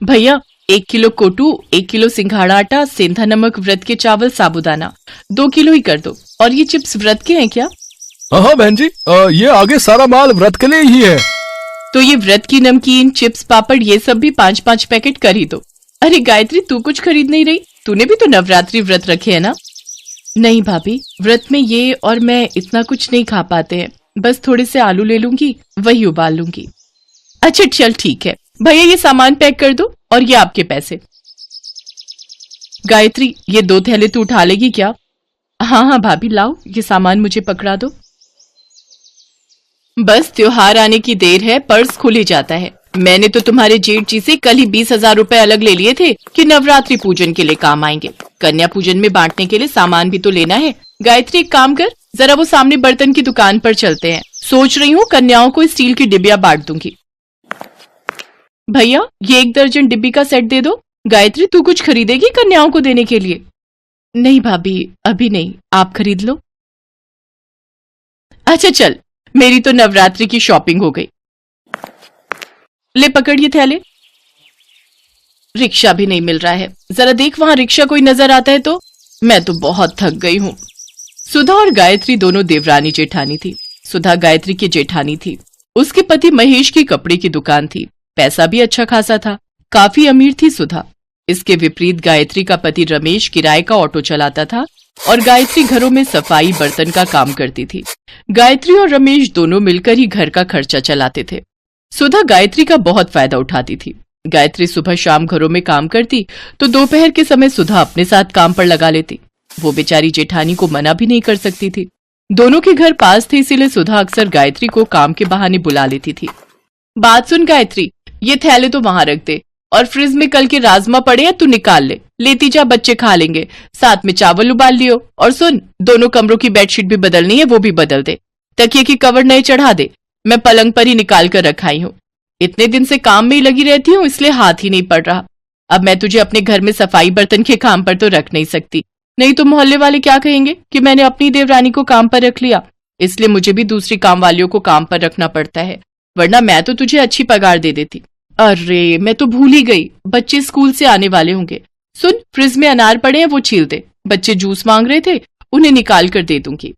भैया 1 kilo कोटू, 1 kilo सिंघाड़ा आटा, सेंधा नमक, व्रत के चावल, साबूदाना 2 किलो ही कर दो। और ये चिप्स व्रत के हैं क्या? हाँ बहन जी, ये आगे सारा माल व्रत के लिए ही है। तो ये व्रत की नमकीन, चिप्स, पापड़ ये सब भी 5-5 पैकेट कर ही दो। अरे गायत्री, तू कुछ खरीद नहीं रही? तूने भी तो नवरात्रि व्रत रखे है ना? नहीं भाभी, व्रत में ये और मैं इतना कुछ नहीं खा पाते हैं। बस थोड़े से आलू ले लूंगी, वही उबाल लूंगी। अच्छा चल ठीक है भैया, ये सामान पैक कर दो और ये आपके पैसे। गायत्री, ये 2 थैले तू उठा लेगी क्या? हाँ हाँ भाभी, लाओ ये सामान मुझे पकड़ा दो। बस त्योहार आने की देर है, पर्स खुल ही जाता है। मैंने तो तुम्हारे जेठ जी से कल ही 20,000 रुपए अलग ले लिए थे कि नवरात्रि पूजन के लिए काम आएंगे। कन्या पूजन में बांटने के लिए सामान भी तो लेना है। गायत्री एक काम कर, जरा वो सामने बर्तन की दुकान पर चलते हैं। सोच रही हूँ कन्याओं को स्टील की डिबिया बांट दूंगी। भैया ये 1 दर्जन डिब्बी का सेट दे दो। गायत्री, तू कुछ खरीदेगी कन्याओं को देने के लिए? नहीं भाभी, अभी नहीं, आप खरीद लो। अच्छा चल, मेरी तो नवरात्रि की शॉपिंग हो गई। ले पकड़ ये थैले। रिक्शा भी नहीं मिल रहा है, जरा देख वहां रिक्शा कोई नजर आता है तो। मैं तो बहुत थक गई हूँ। सुधा और गायत्री दोनों देवरानी जेठानी थी। सुधा गायत्री की जेठानी थी। उसके पति महेश की कपड़े की दुकान थी। पैसा भी अच्छा खासा था, काफी अमीर थी सुधा। इसके विपरीत गायत्री का पति रमेश किराए का ऑटो चलाता था और गायत्री घरों में सफाई बर्तन का काम करती थी। गायत्री और रमेश दोनों मिलकर ही घर का खर्चा चलाते थे। सुधा गायत्री का बहुत फायदा उठाती थी। गायत्री सुबह शाम घरों में काम करती तो दोपहर के समय सुधा अपने साथ काम पर लगा लेती। वो बेचारी जेठानी को मना भी नहीं कर सकती थी। दोनों के घर पास थे, इसीलिए सुधा अक्सर गायत्री को काम के बहाने बुला लेती थी। बात सुन गायत्री, ये थैले तो वहां रख दे और फ्रिज में कल के राजमा पड़े हैं, तू निकाल ले। लेती जा, बच्चे खा लेंगे। साथ में चावल उबाल लियो। और सुन, दोनों कमरों की बेडशीट भी बदलनी है, वो भी बदल दे। तकिए की कवर नए चढ़ा दे, मैं पलंग पर ही निकाल कर रखाई हूँ। इतने दिन से काम में ही लगी रहती हूँ, इसलिए हाथ ही नहीं पड़ रहा। अब मैं तुझे अपने घर में सफाई बर्तन के काम पर तो रख नहीं सकती, नहीं तो मोहल्ले वाले क्या कहेंगे कि मैंने अपनी देवरानी को काम पर रख लिया। इसलिए मुझे भी दूसरी काम वालियों को काम पर रखना पड़ता है, वरना मैं तो तुझे अच्छी पगार दे देती। अरे मैं तो भूल ही गई, बच्चे स्कूल से आने वाले होंगे। सुन, फ्रिज में अनार पड़े हैं, वो छील दे। बच्चे जूस मांग रहे थे, उन्हें निकाल कर दे दूंगी।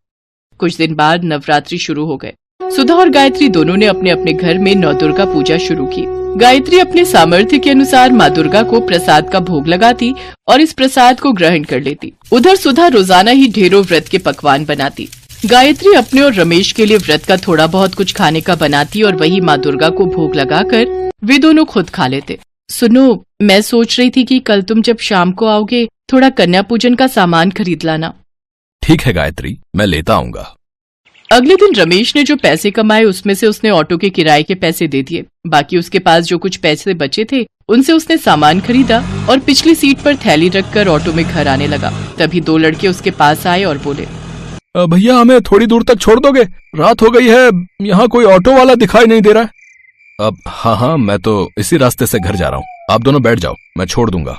कुछ दिन बाद नवरात्रि शुरू हो गए। सुधा और गायत्री दोनों ने अपने अपने घर में नौ दुर्गा पूजा शुरू की। गायत्री अपने सामर्थ्य के अनुसार माँ दुर्गा को प्रसाद का भोग लगाती और इस प्रसाद को ग्रहण कर लेती। उधर सुधा रोजाना ही ढेरों व्रत के पकवान बनाती। गायत्री अपने और रमेश के लिए व्रत का थोड़ा बहुत कुछ खाने का बनाती और वही माँ दुर्गा को भोग लगाकर वे दोनों खुद खा लेते। सुनो, मैं सोच रही थी कि कल तुम जब शाम को आओगे थोड़ा कन्या पूजन का सामान खरीद लाना। ठीक है गायत्री, मैं लेता आऊंगा। अगले दिन रमेश ने जो पैसे कमाए उसमें से उसने ऑटो के किराए के पैसे दे दिए। बाकी उसके पास जो कुछ पैसे बचे थे उनसे उसने सामान खरीदा और पिछली सीट पर थैली रखकर ऑटो में घर आने लगा। तभी 2 लड़के उसके पास आए और बोले, भैया हमें थोड़ी दूर तक छोड़ दोगे? रात हो गई है, यहाँ कोई ऑटो वाला दिखाई नहीं दे रहा है। अब हाँ, मैं तो इसी रास्ते से घर जा रहा हूँ, आप दोनों बैठ जाओ, मैं छोड़ दूंगा।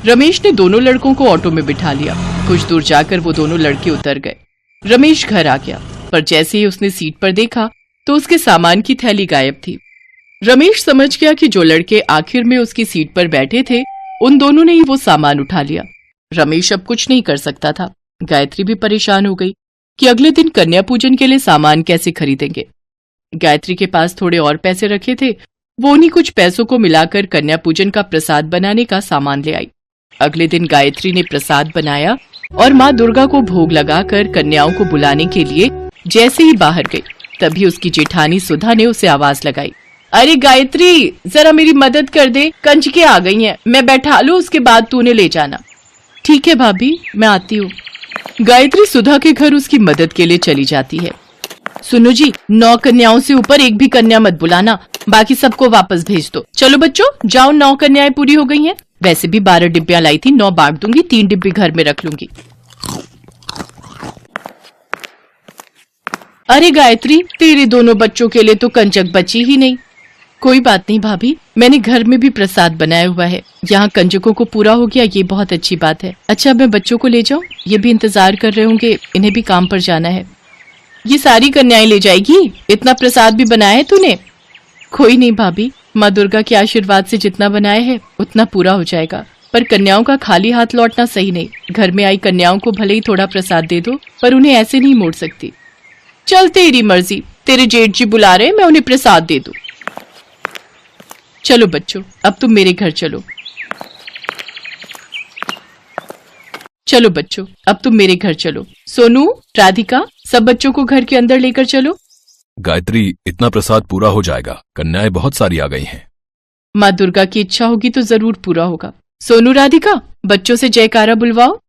रमेश ने दोनों लड़कों को ऑटो में बिठा लिया। कुछ दूर जाकर वो दोनों लड़के उतर गए। रमेश घर आ गया, पर जैसे ही उसने सीट पर देखा तो उसके सामान की थैली गायब थी। रमेश समझ गया कि जो लड़के आखिर में उसकी सीट पर बैठे थे उन दोनों ने ही वो सामान उठा लिया। रमेश अब कुछ नहीं कर सकता था। गायत्री भी परेशान हो गई कि अगले दिन कन्या पूजन के लिए सामान कैसे खरीदेंगे। गायत्री के पास थोड़े और पैसे रखे थे, वो उन्हीं कुछ पैसों को मिलाकर कन्या पूजन का प्रसाद बनाने का सामान ले आई। अगले दिन गायत्री ने प्रसाद बनाया और माँ दुर्गा को भोग लगाकर कन्याओं को बुलाने के लिए जैसे ही बाहर गई तभी उसकी जेठानी सुधा ने उसे आवाज लगाई, अरे गायत्री, जरा मेरी मदद कर दे, कंजके आ गई हैं, मैं बैठा लूं, उसके बाद तू उन्हें ले जाना। ठीक है भाभी, मैं आती हूँ। गायत्री सुधा के घर उसकी मदद के लिए चली जाती है। सुनो जी, 9 कन्याओं से ऊपर एक भी कन्या मत बुलाना, बाकी सबको वापस भेज दो। चलो बच्चों, जाओ, 9 कन्याएं पूरी हो गई हैं। वैसे भी 12 डिब्बियां लाई थी, 9 बांट दूंगी, 3 डिब्बी घर में रख लूंगी। अरे गायत्री, तेरे दोनों बच्चों के लिए तो कंजक बची ही नहीं। कोई बात नहीं भाभी, मैंने घर में भी प्रसाद बनाया हुआ है, यहाँ कंजकों को पूरा हो गया, ये बहुत अच्छी बात है। अच्छा, मैं बच्चों को ले जाऊं? ये भी इंतजार कर रहे होंगे, इन्हें भी काम पर जाना है। ये सारी कन्याएं ले जाएगी? इतना प्रसाद भी बनाया है तूने? कोई नहीं भाभी, माँ दुर्गा के आशीर्वाद से जितना बनाए है उतना पूरा हो जाएगा। पर कन्याओं का खाली हाथ लौटना सही नहीं। घर में आई कन्याओं को भले ही थोड़ा प्रसाद दे दो, पर उन्हें ऐसे नहीं मोड़ सकती। चल तेरी मर्जी, तेरे जेठ जी बुला रहे, मैं उन्हें प्रसाद दे दूं। चलो बच्चों, अब तुम मेरे घर चलो। चलो बच्चों, अब तुम मेरे घर चलो। सोनू, राधिका, सब बच्चों को घर के अंदर लेकर चलो। गायत्री, इतना प्रसाद पूरा हो जाएगा, कन्याएं बहुत सारी आ गई हैं। माँ दुर्गा की इच्छा होगी तो जरूर पूरा होगा। सोनू, राधिका, बच्चों से जयकारा बुलवाओ।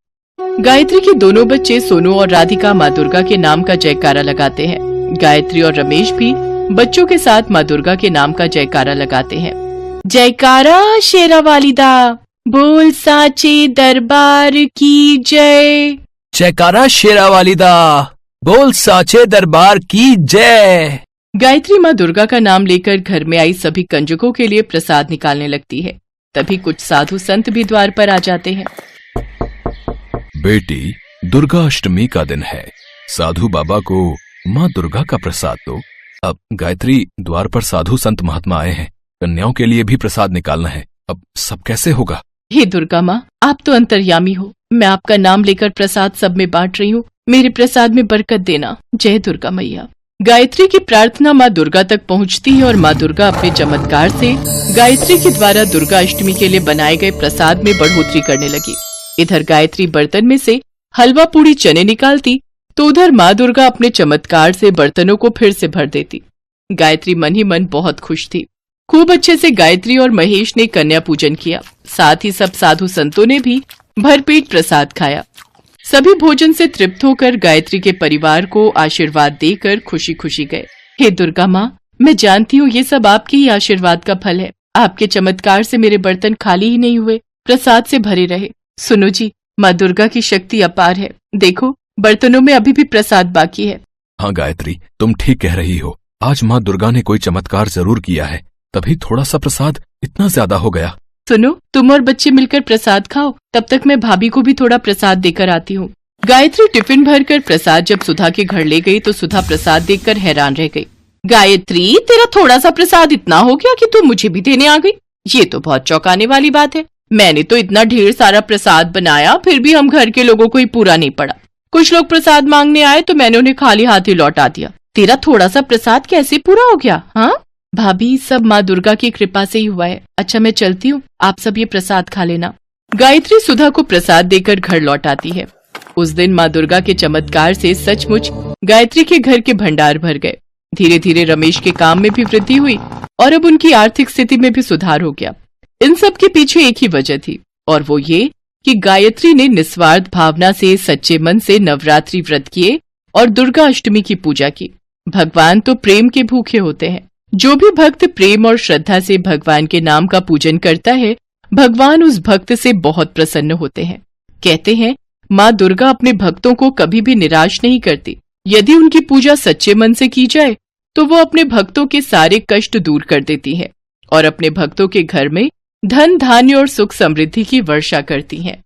गायत्री के दोनों बच्चे सोनू और राधिका माँ दुर्गा के नाम का जयकारा लगाते हैं। गायत्री और रमेश भी बच्चों के साथ माँ दुर्गा के नाम का जयकारा लगाते हैं। जयकारा शेरा वालिदा, बोल साचे दरबार की जय। जयकारा शेरा वालिदा, बोल साचे दरबार की जय। गायत्री माँ दुर्गा का नाम लेकर घर में आई सभी कंजकों के लिए प्रसाद निकालने लगती है। तभी कुछ साधु संत भी द्वार पर आ जाते हैं। बेटी, दुर्गा अष्टमी का दिन है, साधु बाबा को माँ दुर्गा का प्रसाद दो। अब गायत्री, द्वार पर साधु संत महात्मा आए हैं, कन्याओं के लिए भी प्रसाद निकालना है, अब सब कैसे होगा? हे दुर्गा माँ, आप तो अंतर्यामी हो। मैं आपका नाम लेकर प्रसाद सब में बांट रही हूँ, मेरे प्रसाद में बरकत देना। जय दुर्गा मैया। गायत्री की प्रार्थना माँ दुर्गा तक पहुँचती है और माँ दुर्गा अपने चमत्कार से गायत्री के द्वारा दुर्गा अष्टमी के लिए बनाए गए प्रसाद में बढ़ोतरी करने लगी। इधर गायत्री बर्तन में से हलवा पूड़ी चने निकालती तो उधर माँ दुर्गा अपने चमत्कार से बर्तनों को फिर से भर देती। गायत्री मन ही मन बहुत खुश थी। खूब अच्छे से गायत्री और महेश ने कन्या पूजन किया। साथ ही सब साधु संतों ने भी भरपेट प्रसाद खाया। सभी भोजन से तृप्त होकर गायत्री के परिवार को आशीर्वाद देकर खुशी खुशी गए। हे दुर्गा माँ, मैं जानती हूँ ये सब आपके ही आशीर्वाद का फल है। आपके चमत्कार से मेरे बर्तन खाली ही नहीं हुए, प्रसाद से भरे रहे। सुनो जी, माँ दुर्गा की शक्ति अपार है। देखो, बर्तनों में अभी भी प्रसाद बाकी है। हाँ गायत्री, तुम ठीक कह रही हो। आज माँ दुर्गा ने कोई चमत्कार जरूर किया है, तभी थोड़ा सा प्रसाद इतना ज्यादा हो गया। सुनो, तुम और बच्चे मिलकर प्रसाद खाओ, तब तक मैं भाभी को भी थोड़ा प्रसाद देकर आती हूँ। गायत्री टिफिन भरकर प्रसाद जब सुधा के घर ले गई तो सुधा प्रसाद देखकर हैरान रह गई। गायत्री, तेरा थोड़ा सा प्रसाद इतना हो गया कि तू मुझे भी देने आ गई। ये तो बहुत चौंकाने वाली बात है। मैंने तो इतना ढेर सारा प्रसाद बनाया, फिर भी हम घर के लोगों को ही पूरा नहीं पड़ा। कुछ लोग प्रसाद मांगने आए तो मैंने उन्हें खाली हाथ ही लौटा दिया। तेरा थोड़ा सा प्रसाद कैसे पूरा हो गया? हाँ भाभी, सब माँ दुर्गा की कृपा से ही हुआ है। अच्छा, मैं चलती हूँ, आप सब ये प्रसाद खा लेना। गायत्री सुधा को प्रसाद देकर घर लौट आती है। उस दिन माँ दुर्गा के चमत्कार से सचमुच गायत्री के घर के भंडार भर गए। धीरे धीरे रमेश के काम में भी वृद्धि हुई और अब उनकी आर्थिक स्थिति में भी सुधार हो गया। इन सब के पीछे एक ही वजह थी, और वो ये कि गायत्री ने निस्वार्थ भावना से सच्चे मन से नवरात्रि व्रत किए और दुर्गा अष्टमी की पूजा की। भगवान तो प्रेम के भूखे होते हैं। जो भी भक्त प्रेम और श्रद्धा से भगवान के नाम का पूजन करता है, भगवान उस भक्त से बहुत प्रसन्न होते हैं। कहते हैं, माँ दुर्गा अपने भक्तों को कभी भी निराश नहीं करती। यदि उनकी पूजा सच्चे मन से की जाए तो वो अपने भक्तों के सारे कष्ट दूर कर देती है और अपने भक्तों के घर में धन धान्य और सुख समृद्धि की वर्षा करती हैं।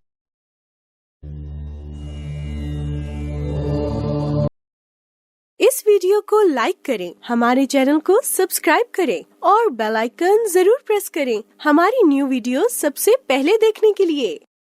इस वीडियो को लाइक करें, हमारे चैनल को सब्सक्राइब करें और बेल आइकन जरूर प्रेस करें हमारी न्यू वीडियो सबसे पहले देखने के लिए।